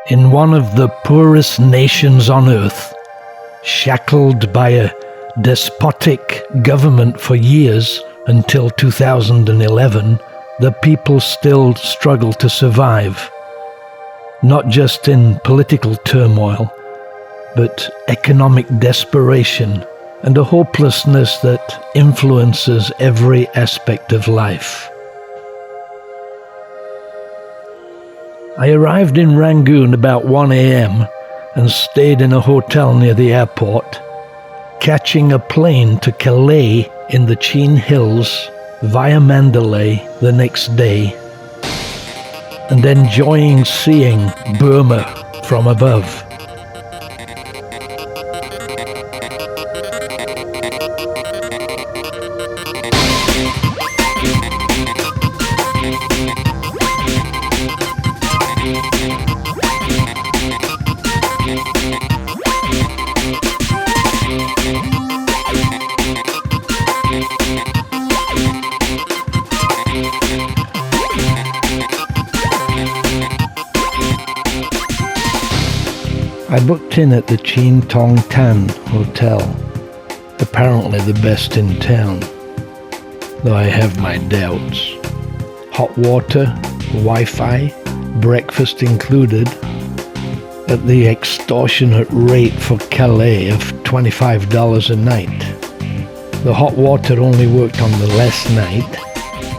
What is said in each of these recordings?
In one of the poorest nations on earth, shackled by a despotic government for years until 2011, the people still struggle to survive, not just in political turmoil, but economic desperation and a hopelessness that influences every aspect of life. I arrived in Rangoon about 1 a.m. and stayed in a hotel near the airport, catching a plane to Calais in the Chin Hills via Mandalay the next day, and enjoying seeing Burma from above. I booked in at the Chin Tong Tan Hotel, apparently the best in town, though I have my doubts. Hot water, Wi-Fi, breakfast included, at the extortionate rate for Calais of $25 a night. The hot water only worked on the last night,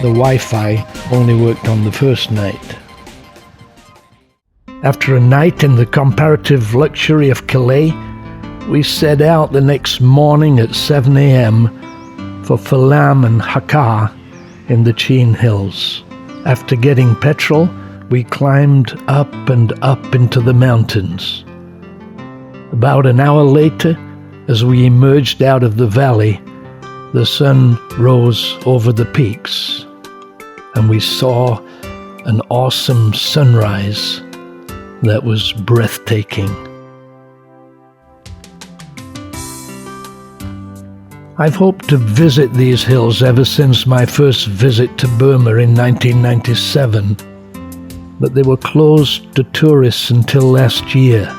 the Wi-Fi only worked on the first night. After a night in the comparative luxury of Calais, we set out the next morning at 7 a.m. for Phalam and Hakka in the Chin Hills. After getting petrol, we climbed up and up into the mountains. About an hour later, as we emerged out of the valley, the sun rose over the peaks, and we saw an awesome sunrise that was breathtaking. I've hoped to visit these hills ever since my first visit to Burma in 1997, but they were closed to tourists until last year.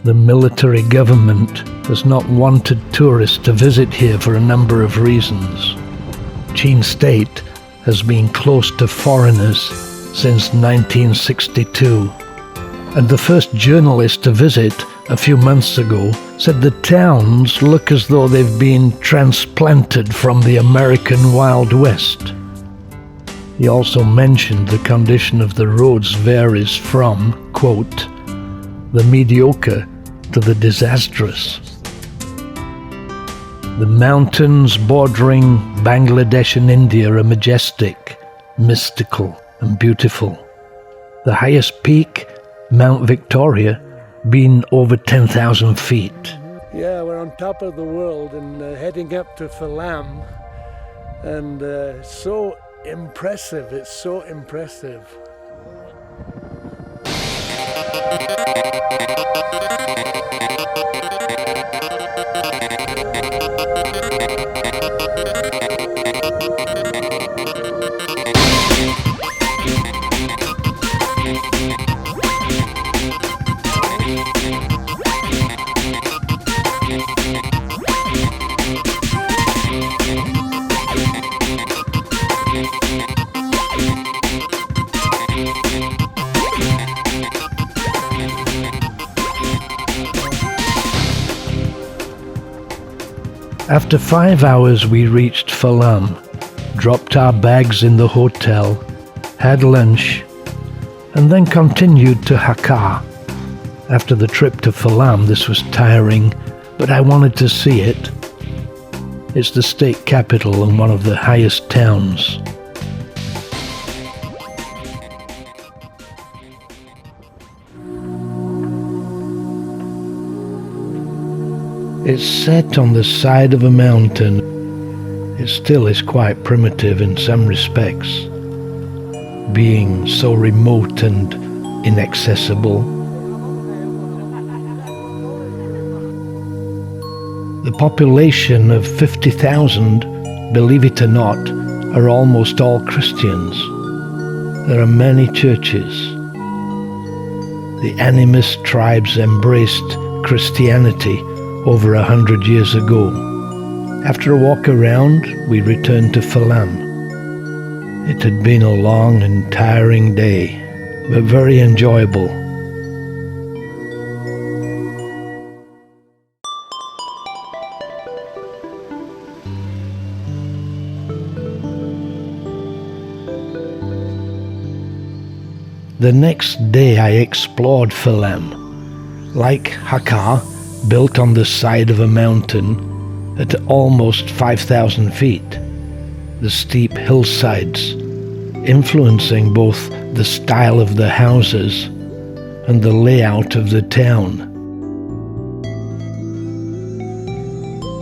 The military government has not wanted tourists to visit here for a number of reasons. Chin State has been closed to foreigners since 1962. And the first journalist to visit a few months ago said the towns look as though they've been transplanted from the American Wild West. He also mentioned the condition of the roads varies from, quote, the mediocre to the disastrous. The mountains bordering Bangladesh and India are majestic, mystical, and beautiful. The highest peak, Mount Victoria, being over 10,000 feet. Yeah, we're on top of the world and heading up to Phalam, and so impressive, it's so impressive. After 5 hours we reached Phalam, dropped our bags in the hotel, had lunch, and then continued to Hakka. After the trip to Phalam, this was tiring, but I wanted to see it. It's the state capital and one of the highest towns. It's set on the side of a mountain. It still is quite primitive in some respects, being so remote and inaccessible. The population of 50,000, believe it or not, are almost all Christians. There are many churches. the animist tribes embraced Christianity over 100 years ago. After a walk around, we returned to Phalam. It had been a long and tiring day, but very enjoyable. The next day I explored Phalam. Like Hakka, built on the side of a mountain at almost 5,000 feet, the steep hillsides influencing both the style of the houses and the layout of the town.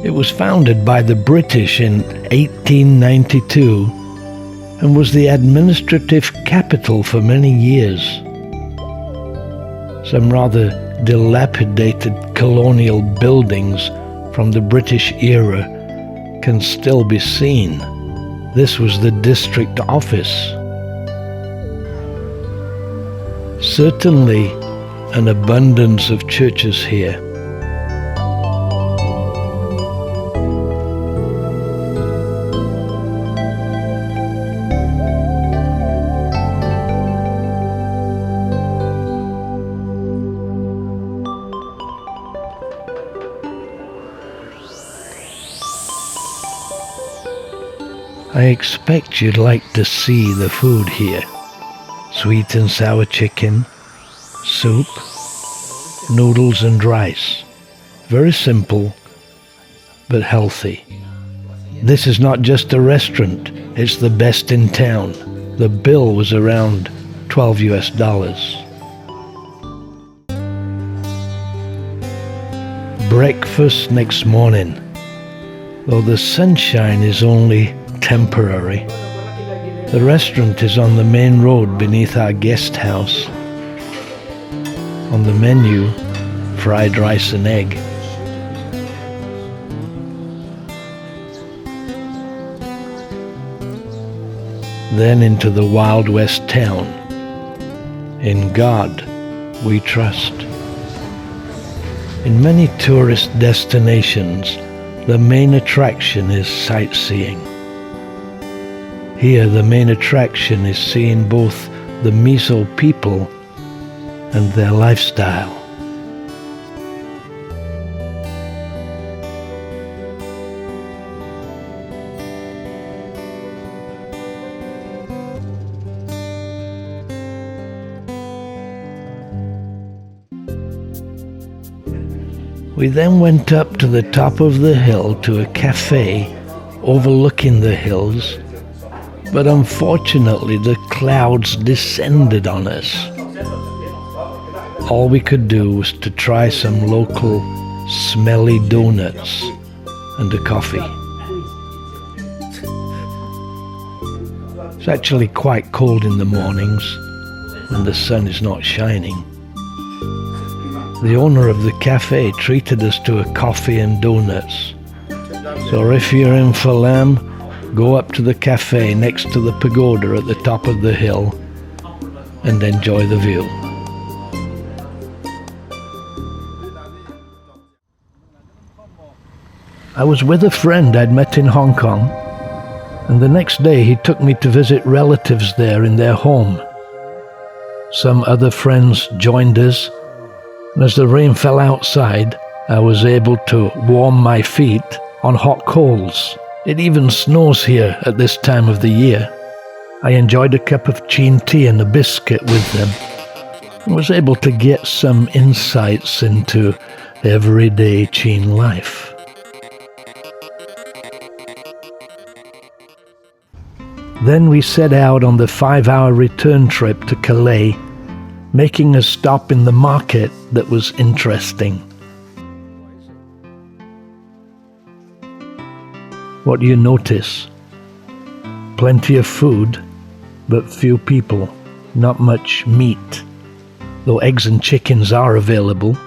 It was founded by the British in 1892 and was the administrative capital for many years. Some rather dilapidated colonial buildings from the British era can still be seen. This was the district office. Certainly an abundance of churches here. I expect you'd like to see the food here. Sweet and sour chicken, soup, noodles and rice. Very simple, but healthy. This is not just a restaurant, it's the best in town. The bill was around $12 US. Breakfast next morning. Though the sunshine is only temporary. The restaurant is on the main road beneath our guest house. On the menu, fried rice and egg. Then into the Wild West town. In God we trust. In many tourist destinations, the main attraction is sightseeing. Here, the main attraction is seeing both the Mizo people and their lifestyle. We then went up to the top of the hill to a cafe overlooking the hills, but unfortunately the clouds descended on us. All we could do was to try some local smelly donuts and a coffee. It's actually quite cold in the mornings when the sun is not shining. The owner of the cafe treated us to a coffee and donuts. So if you're in Phalam, go up to the cafe next to the pagoda at the top of the hill and enjoy the view. I was with a friend I'd met in Hong Kong, and the next day he took me to visit relatives there in their home. Some other friends joined us, and as the rain fell outside, I was able to warm my feet on hot coals. It even snows here at this time of the year. I enjoyed a cup of Chin tea and a biscuit with them, and was able to get some insights into everyday Chin life. Then we set out on the 5-hour return trip to Calais, making a stop in the market that was interesting. What do you notice? Plenty of food, but few people, not much meat, though eggs and chickens are available.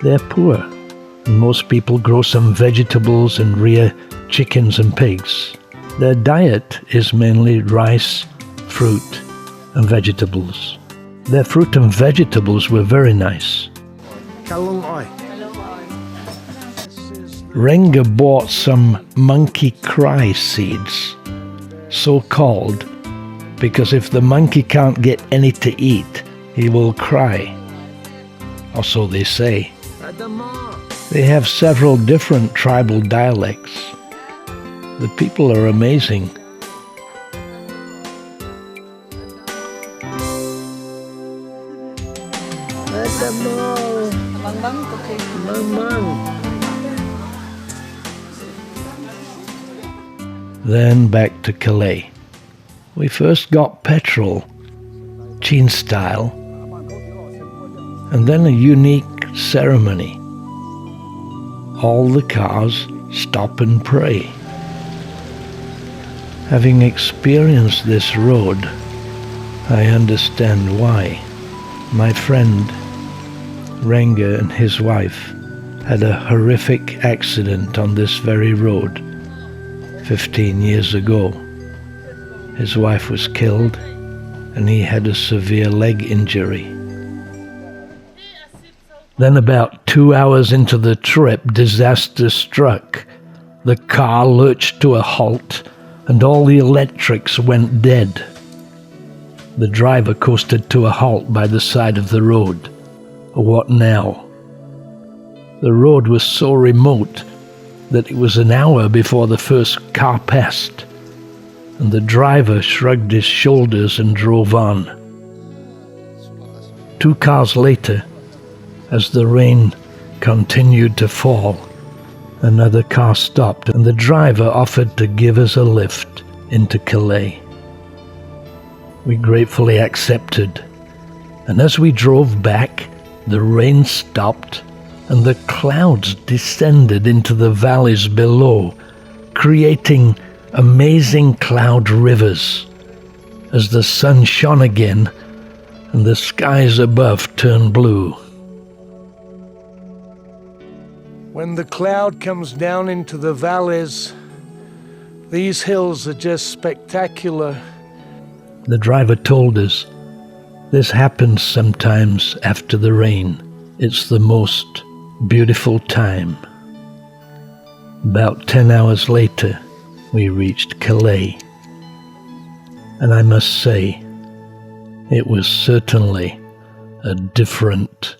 They're poor, and most people grow some vegetables and rear chickens and pigs. Their diet is mainly rice, fruit, and vegetables. Their fruit and vegetables were very nice. Renga bought some monkey cry seeds, so called because if the monkey can't get any to eat, he will cry. Or so they say. They have several different tribal dialects. The people are amazing. Then back to Calais. We first got petrol, Chin style, and then a unique ceremony. All the cars stop and pray. Having experienced this road, I understand why. My friend, Renga, and his wife had a horrific accident on this very road 15 years ago. His wife was killed and he had a severe leg injury. Then about 2 hours into the trip, disaster struck. The car lurched to a halt and all the electrics went dead. The driver coasted to a halt by the side of the road. What now? The road was so remote that it was an hour before the first car passed, and the driver shrugged his shoulders and drove on. 2 cars later, as the rain continued to fall, another car stopped and the driver offered to give us a lift into Calais. We gratefully accepted, and as we drove back, the rain stopped and the clouds descended into the valleys below, creating amazing cloud rivers as the sun shone again and the skies above turned blue. When the cloud comes down into the valleys, these hills are just spectacular. The driver told us, this happens sometimes after the rain. It's the most beautiful time. About 10 hours later, we reached Calais. And I must say, it was certainly a different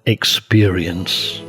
experience.